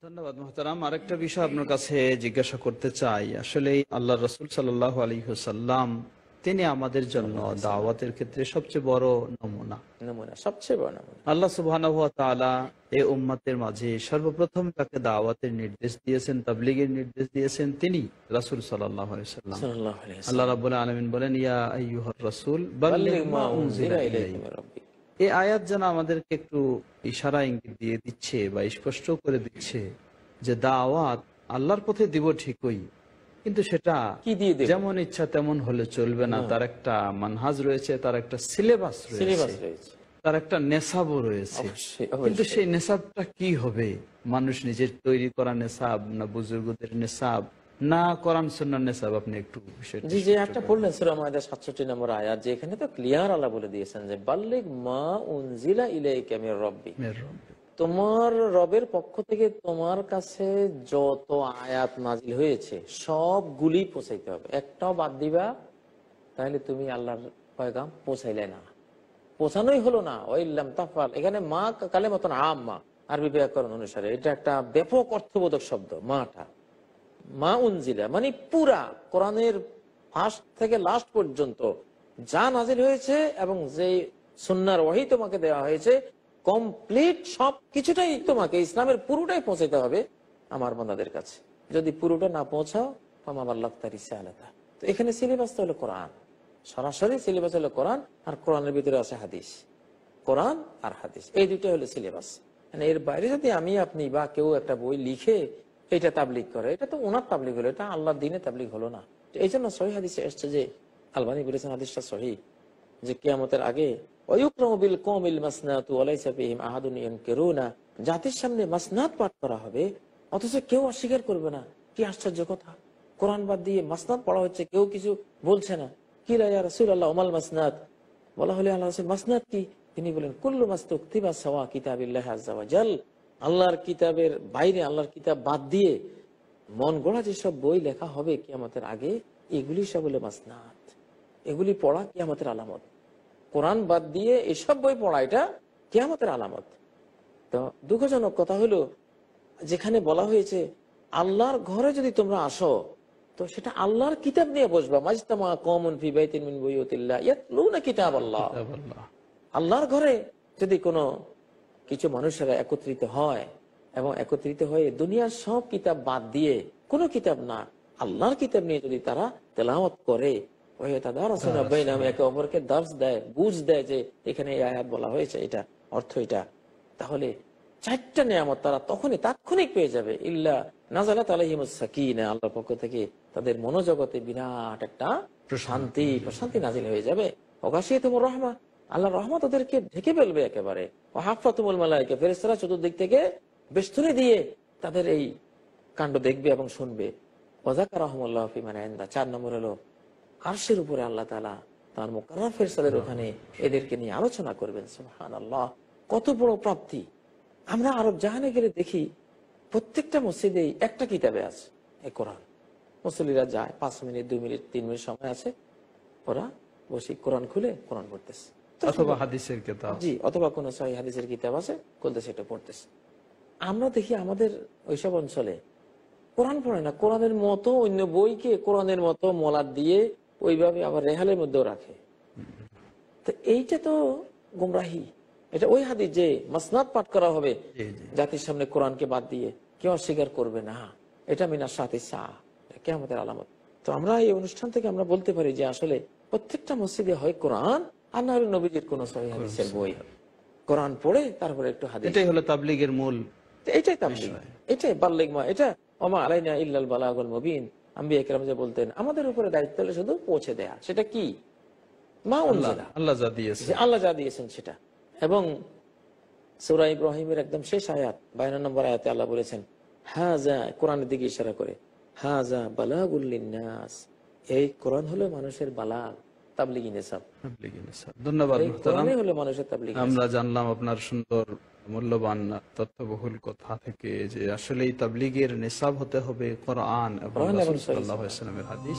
ধন্যবাদ মোহতারাম। আরেকটা বিষয় আপনার কাছে জিজ্ঞাসা করতে চাই। আসলে আল্লাহ রসুল সাল্লাল্লাহু আলাইহি ওয়াসাল্লাম তিনি আমাদের জন্য সাল্লাল্লাহু আলাইহি সাল্লাম দাওয়াতের ক্ষেত্রে সবচেয়ে বড় নমুনা। নমুনা, সবচেয়ে বড় নমুনা। আল্লাহ সুবহানাহু ওয়া তাআলা এই উম্মতের মাঝে সর্বপ্রথম তাকে দাওয়াতের নির্দেশ দিয়েছেন, তাবলীগের নির্দেশ দিয়েছেন তিনি রাসূল সাল্লাল্লাহু আলাইহি ওয়াসাল্লাম। সাল্লাল্লাহু আলাইহি আল্লাহ সাল্লাম। রাব্বুল আলামিন বলেন, ইয়া আইয়ুহার রাসূল বাল্লিগ বাল্লিগ মা মা উনজিলা উনজিলা ইলাইকা ইলাইক। মির রাব্বিক। এই আয়াত যেন আমাদেরকে একটু ইশারা ইঙ্গিত দিয়ে দিচ্ছে বা স্পষ্ট করে দিচ্ছে যে দাওয়াত আল্লাহর পথে দিব ঠিকই, কিন্তু সেটা কি দিয়ে দেব? যেমন ইচ্ছা তেমন হলে চলবে না। না। তার একটা মানহাজ রয়েছে, তার একটা সিলেবাস সিলেবাস রয়েছে, রয়েছে। তার একটা নেশাবও রয়েছে। অবশ্যই, কিন্তু অবশ্যই। সেই নেশাবটা কি হবে? মানুষ নিজের তৈরি করা নেশাব, না বুজুর্গদের নেশাব, না কোরআন সুন্নাহর নেশাব? আপনি একটু বিষয়টা জি, যে স্পষ্ট একটা করে পড়লেন সূরা মায়দা 67 নম্বর আয়াত, যে এখানে তো ক্লিয়ার আল্লাহ বলে দিয়েছেন যে বাল্লিগ মা উনজিলা ইলাইকা মির রাব্বিক। বলেন। তোমার রবের পক্ষ থেকে তোমার কাছে যত আয়াত নাজিল হয়েছে সবগুলি পৌঁছাইতে হবে, একটাও বাদ দিবা তাহলে তুমি আল্লাহর পয়গাম পৌঁছাইলে না, পৌঁছানোই হলো না। ওয়াইল্লাম তাফআল, এখানে মা কালেমাতুন আম্মা, আরবি ব্যাকরণ অনুসারে এটা একটা ব্যাপক অর্থবোধক শব্দ। মাটা মা উনজিলা মানে পুরা কোরআনের ফার্স্ট থেকে লাস্ট পর্যন্ত যা নাজিল হয়েছে এবং যে সুন্নাহর ওহী তোমাকে দেওয়া হয়েছে কমপ্লিট সব কিছুটাই তোমাকে, ইসলামের পুরোটাই পৌঁছাতে হবে আমার বান্দাদের কাছে। যদি পুরোটা না পৌঁছাও ফামা বাল্লাগতা রিসালাতা। তো এখানে সিলেবাস হলো কোরআন, সরাসরি সিলেবাস হলো কোরআন, আর কোরআনের ভিতরে আছে হাদিস। কোরআন আর হাদিস এই দুইটা হলো সিলেবাস। মানে এর বাইরে যদি আমি আপনি বা কেউ একটা বই লিখে এটা তাবলিগ করে, এটা তো ওনার তাবলিগ হলো, এটা আল্লাহর দ্বীনে তাবলিগ হলো না। এই জন্য সহিহ হাদিসে এসছে, যে আলবানী বলেছেন হাদিসটা সহিহ, যে কিয়ামতের আগে জাতির সামনে মাসনাদ পাঠ করা হবে অথচ কেউ অস্বীকার করবে না। কি আশ্চর্য কথা, কোরআন বাদ দিয়ে মাসনাদ পড়া হচ্ছে, কেউ কিছু বলছে না। কি ইয়া রাসূলুল্লাহ ওমাল মাসনাদ, বলা হলে আল্লাহ রাসূল মাসনাদ কি? তিনি বলেন কুল্লু মাস্তুকতিবা সাওয়া কিতাবিল্লাহি আযজা ওয়া জাল, আল্লাহর কিতাবের বাইরে, আল্লাহর কিতাব বাদ দিয়ে মন গড়া যেসব বই লেখা হবে কিয়ামতের আগে, এগুলি সব হলো মাসনাদ। এগুলি পড়া কিয়ামতের আলামত। কোরআন বাদ দিয়ে এসব বই পড়া এটা কিয়ামতের আলামত। তো দুঃখজনক কথা হলো, যেখানে বলা হয়েছে আল্লাহর ঘরে যদি তোমরা আসো তো সেটা আল্লাহর কিতাব নিয়ে বসবা। মাজতামা কওমুন ফি বাইতিন মিন বুয়ুতিল্লাহ ইয়াতলুনা কিতাবাল্লাহ। কিতাবাল্লাহ। আল্লাহর ঘরে যদি কোনো কিছু মানুষেরা একত্রিত হয় এবং একত্রিত হয়ে দুনিয়ার সব কিতাব বাদ দিয়ে, কোনো কিতাব না, আল্লাহর কিতাব নিয়ে যদি তারা তেলাওয়াত করে, একে অপরকে দার্স দেয়, বুঝ দেয় যে এখানে এই আয়াত বলা হয়েছে, এটা অর্থ এটা, তাহলে চারটা নিয়ামত তারা তখনই তাৎক্ষণিক পেয়ে যাবে। ইল্লা নাযালাত আলাইহিমুস সাকিনা, আল্লাহর পক্ষ থেকে তাদের মনোজগতে বিরাট একটা প্রশান্তি নাজিল হয়ে যাবে। ওয়াগাশিয়াতুমুর রাহমা, আল্লাহর রহমত ওদেরকে ঢেকে ফেলবে একেবারে। ওয়াহাফাতুমুল মালায়েকা, ফেরেশতারা চতুর্দিক থেকে বেষ্টনী দিয়ে তাদের এই কাণ্ড দেখবে এবং শুনবে। ওয়াযাকারাহুমুল্লাহু ফি মান ইনদা, 4 নম্বর হলো আরশের উপরে আল্লাহ তাআলা তার মুকাররম ফেরেশতাদের ওখানে এদেরকে নিয়ে আলোচনা করবেন। সুবহানাল্লাহ, কত বড় প্রাপ্তি! আমরা আরব জাহানে গেলে দেখি প্রত্যেকটা মসজিদেই একটা কিতাবে আছে এই কোরআন। মুসল্লিরা যায়, 5 মিনিট 2 মিনিট 3 মিনিট সময় আছে, ওরা বসে কোরআন খুলে কোরআন পড়তেছে, অথবা হাদিসের কিতাব, জি, অথবা কোন সহিহ হাদিসের কিতাব আছে খুলতে সেটা পড়তেছে। আমরা দেখি আমাদের ওইসব অঞ্চলে কোরআন পড়ে না, কোরআনের মতো অন্য বইকে কোরআনের মতো মলাট দিয়ে ওইভাবে আবার রেহালের মধ্যেও রাখে। তো এইটা তো গুমরাহি। এটা ওই হাদিস যে মাসনাদ পাঠ করা হবে জাতির সামনে কোরআনকে বাদ দিয়ে, কেউ অস্বীকার করবে না, এটা মিনাস সাথে কিয়ামতের আলামত। তো আমরা এই অনুষ্ঠান থেকে আমরা বলতে পারি যে আসলে প্রত্যেকটা মসজিদে হয় কোরআন, আর না হলে নবীজির কোন সহিহ হাদিসের বই, কোরআন পড়ে তারপরে একটু হাদিস। এটাই হলো তাবলীগের মূল। এটাই তাবলীগ, এটাই বাল্লিগ মা, এটা ওমা আলাইনা ইল্লাল বালাগুল মুবিন। আম্বিয়া কেরাম যে বলতেন আমাদের উপরে দায়িত্ব হলো শুধু পৌঁছে দেয়া। সেটা কি? মা উনজিলা, আল্লাহ যা দিয়েছে, আল্লাহ যা দিয়েছেন সেটা। এবং সূরা ইব্রাহিমের একদম শেষ আয়াত 52 নম্বর আয়াতে আল্লাহ বলেছেন হাযা, কোরআনের দিকে ইশারা করে, হাযা বালাগুল লিন্নাস, এই কোরআন হলো মানুষের বালাগ, তাবলীগী নিসাব। ধন্যবাদ এই কোরআনই হলো মানুষের তাবলীগী। আমরা জানলাম আপনার সুন্দর মূল্যবান তথ্যবহুল কথা থেকে যে আসলে এই তাবলীগের নিসাব হতে হবে কোরআন এবং রাসূল সাল্লাল্লাহু আলাইহি ওয়াসাল্লামের হাদিস।